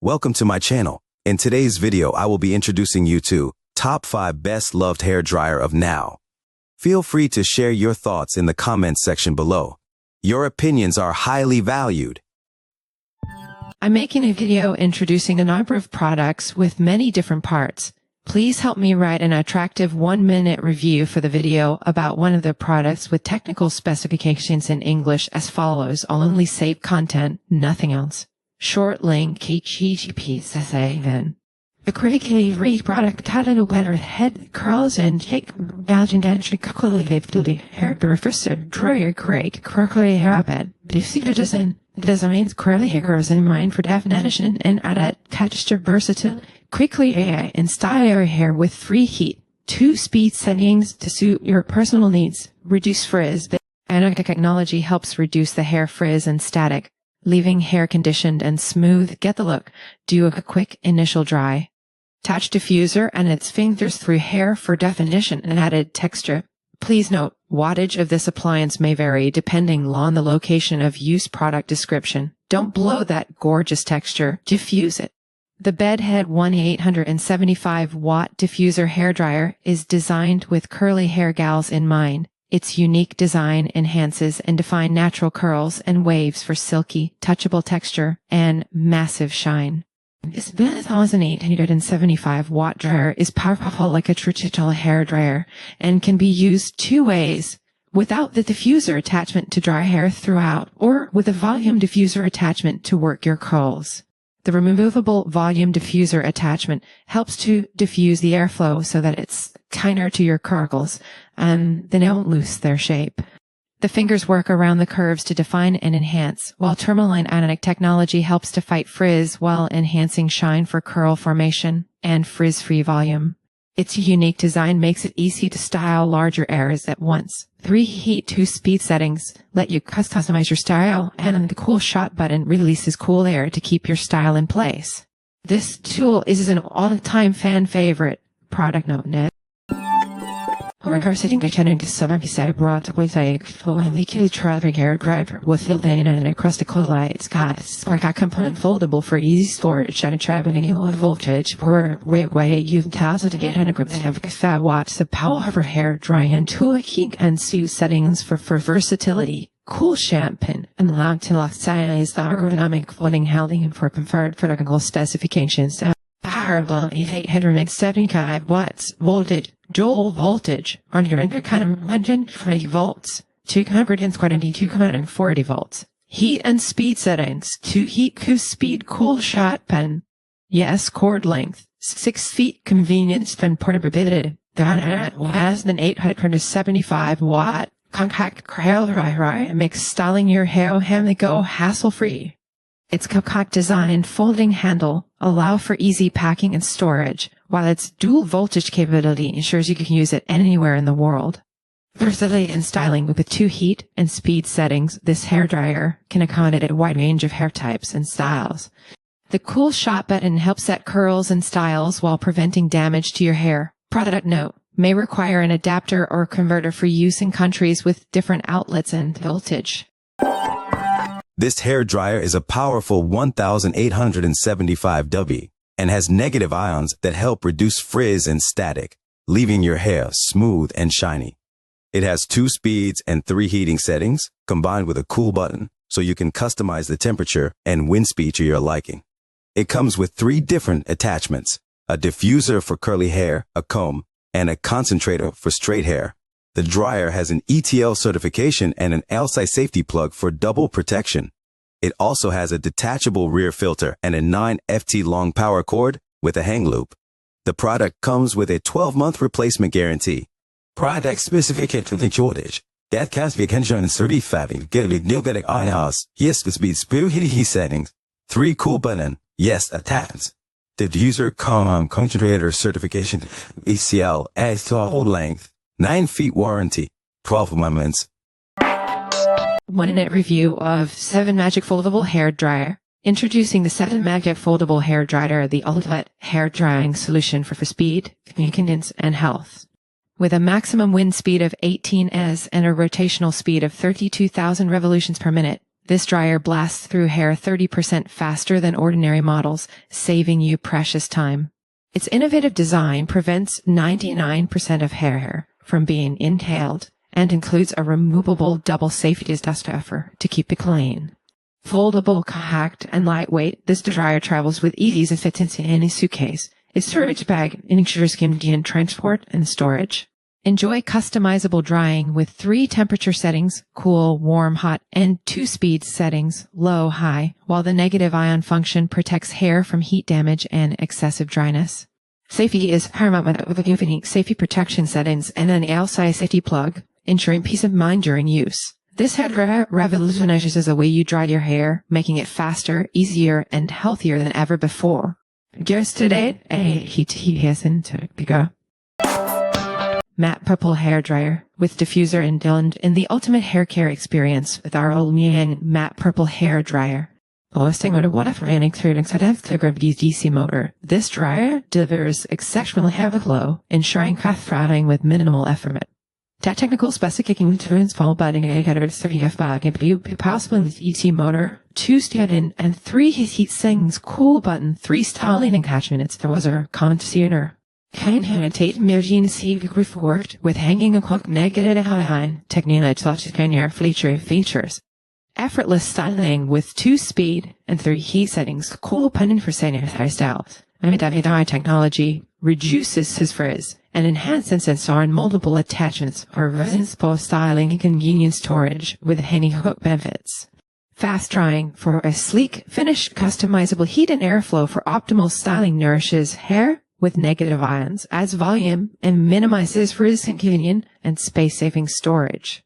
Welcome to my channel. In today's video, I will be introducing you to Top 5 Best Loved Hair Dryer of Now. Feel free to share your thoughts in the comments section below. Your opinions are highly valued. I'm making a video introducing a number of products with many different parts. Please help me write an attractive 1-minute review for the video about one of the products with technical specifications in English as follows. I'll only save content, nothing else. Short link, HTTP, the critically read product titled a better head curls and take imagine entry calculated to the hair diffuser dryer great curly hairpad. Diffuser designs curly hair curls in mind for definition and added texture versatile, quickly AI and style your hair with 3 heat, 2 speed settings to suit your personal needs. Reduce frizz. The Ionic technology helps reduce the hair frizz and static, leaving hair conditioned and smooth. Get the look. Do a quick initial dry. Attach diffuser and its fingers through hair for definition and added texture. Please note, wattage of this appliance may vary depending on the location of use. Product description. Don't blow that gorgeous texture. Diffuse it. The Bedhead 875-watt diffuser hairdryer is designed with curly hair gals in mind. Its unique design enhances and defines natural curls and waves for silky, touchable texture and massive shine. This 1875-watt dryer is powerful like a traditional hair dryer and can be used 2 ways: without the diffuser attachment to dry hair throughout, or with a volume diffuser attachment to work your curls. The removable volume diffuser attachment helps to diffuse the airflow so that it's kinder to your curls and they don't lose their shape. The fingers work around the curves to define and enhance, while tourmaline Ionic technology helps to fight frizz while enhancing shine for curl formation and frizz-free volume. Its unique design makes it easy to style larger areas at once. 3 heat, 2 speed settings let you customize your style, and the cool shot button releases cool air to keep your style in place. This tool is an all-time fan favorite. Product note net. Or sitting attending to some beside brought with a fully traffic hair driver with built-in and acoustical lights. Spark component foldable for easy storage and traveling low voltage per way. You 1,800 watts of power for hair drying and 2 heat and stew settings for versatility. Cool shampoo and lock size ergonomic floating housing for preferred practical specifications. Powerful 875 watts voltage. Dual voltage on your undercut 120 volts, 220, 240 volts. Heat and speed settings. 2 heat, 2 speed, cool shot pen. Yes, cord length. 6 feet, convenience and portability. That has an 875 watt compact hair dryer makes styling your hair go hassle-free. Its compact design folding handle allow for easy packing and storage, while its dual voltage capability ensures you can use it anywhere in the world. Versatility in styling with 2 heat and speed settings, this hairdryer can accommodate a wide range of hair types and styles. The cool shot button helps set curls and styles while preventing damage to your hair. Product note: may require an adapter or converter for use in countries with different outlets and voltage. This hair dryer is a powerful 1875 W and has negative ions that help reduce frizz and static, leaving your hair smooth and shiny. It has 2 speeds and 3 heating settings combined with a cool button so you can customize the temperature and wind speed to your liking. It comes with 3 different attachments: a diffuser for curly hair, a comb, and a concentrator for straight hair. The dryer has an ETL certification and an LSI safety plug for double protection. It also has a detachable rear filter and a 9 FT long power cord with a hang loop. The product comes with a 12-month replacement guarantee. Product specification to the shortage. That cast vacation certified get new IOS. Yes, this be speed settings. 3 cool button. Yes, attachments. Diffuser concentrator certification. ECL as to hold length. 9 feet warranty, 12 months. 1-minute review of 7 Magic Foldable Hair Dryer. Introducing the 7 Magic Foldable Hair Dryer, the ultimate hair drying solution for speed, convenience, and health. With a maximum wind speed of 18 s and a rotational speed of 32,000 revolutions per minute, This dryer blasts through hair 30% faster than ordinary models, saving you precious time. Its innovative design prevents 99% of hair from being inhaled and includes a removable double safety dust buffer to keep it clean. Foldable, compact, and lightweight, this dryer travels with ease and fits into any suitcase. Its storage bag ensures convenient transport and storage. Enjoy customizable drying with 3 temperature settings, cool, warm, hot, and 2 speed settings, low, high, while the negative ion function protects hair from heat damage and excessive dryness. Safety is paramount with unique safety protection settings and an L-size safety plug, ensuring peace of mind during use. This hair dryer revolutionizes the way you dry your hair, making it faster, easier, and healthier than ever before. Yesterday, Matte Purple Hair Dryer with Diffuser and Dylan in the ultimate hair care experience with our all-new Matte Purple Hair Dryer. Boasting with a water-running DC motor, this dryer delivers exceptional hair flow, ensuring fast drying with minimal effort. Technical specifications to install budding a possible with DC motor, 2 stand-in and 3 heat sinks, cool button, 3 styling attachments. There was a concealer. Can imitate emergency report with hanging a hook negative high technique such as Conair features. Effortless styling with 2 speed and 3 heat settings, cool button for sanitary styles. MWI technology reduces his frizz and enhances sensor and multiple attachments for responsible styling and convenient storage with hanging hook benefits. Fast drying for a sleek, finished, customizable heat and airflow for optimal styling nourishes hair with negative ions, adds volume, and minimizes frizz, convenient, and space-saving storage.